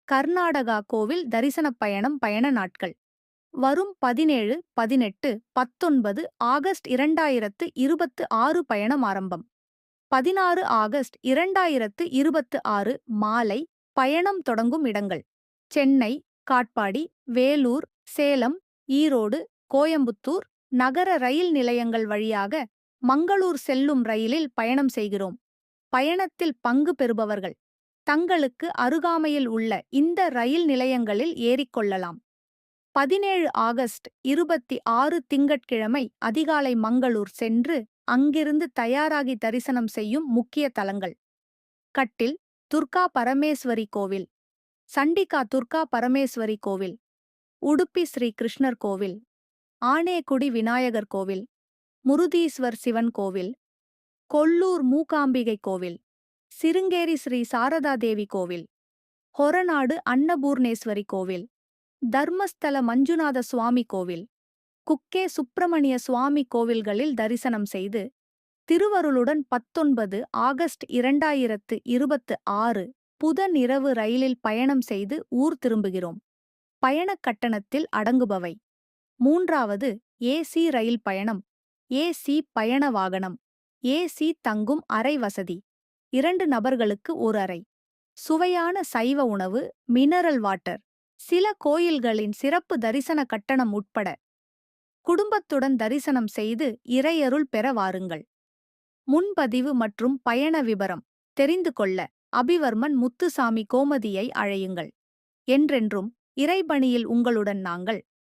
கர்நாடகா கோவில் தரிசனப் பயணம் பயண நாட்கள். வரும் 17, 18, 19 ஆகஸ்ட் 2026 பயணம் ஆரம்பம். 16 ஆகஸ்ட் 2026 மாலை பயணம் தொடங்கும் இடங்கள்: சென்னை, காட்பாடி, வேலூர், சேலம், ஈரோடு, கோயம்புத்தூர் நகர ரயில் நிலையங்கள் வழியாக மங்களூர் செல்லும் ரயிலில் பயணம் செய்கிறோம். பயணத்தில் பங்கு பெறுபவர்கள் தங்களுக்கு அருகாமையில் உள்ள இந்த ரயில் நிலையங்களில் ஏறிக்கொள்ளலாம். 17 ஆகஸ்ட் 26 திங்கட்கிழமை அதிகாலை மங்களூர் சென்று அங்கிருந்து தயாராகி தரிசனம் செய்யும் முக்கிய தலங்கள்: கட்டில் துர்கா பரமேஸ்வரி கோவில், சண்டிகா துர்கா பரமேஸ்வரி கோவில், உடுப்பி ஸ்ரீ கிருஷ்ணர் கோவில், ஆனேகுடி விநாயகர் கோவில், முருதீஸ்வர் சிவன் கோவில், கொல்லூர் மூகாம்பிகை கோவில், சிருங்கேரி ஸ்ரீ சாரதாதேவி கோவில், ஹொரநாடு அன்னபூர்ணேஸ்வரி கோவில், தர்மஸ்தல மஞ்சுநாத சுவாமி கோவில், குக்கே சுப்பிரமணிய சுவாமி கோவில்களில் தரிசனம் செய்து திருவருளுடன் 19 ஆகஸ்ட் 2026 புதனிரவு ரயிலில் பயணம் செய்து ஊர் திரும்புகிறோம். பயணக் கட்டணத்தில் அடங்குபவை: 3வது ஏசி ரயில் பயணம், ஏசி பயண வாகனம், ஏசி தங்கும் அறை வசதி, 2 நபர்களுக்கு ஒரு அறை, சுவையான சைவ உணவு, மினரல் வாட்டர், சில கோயில்களின் சிறப்பு தரிசன கட்டணம் உட்பட. குடும்பத்துடன் தரிசனம் செய்து இறையருள் பெற வாருங்கள். முன்பதிவு மற்றும் பயண விபரம் தெரிந்து கொள்ள அபிவர்மன் முத்துசாமி கோமதியை அழையுங்கள். என்றென்றும் இறைபணியில் உங்களுடன் நாங்கள்.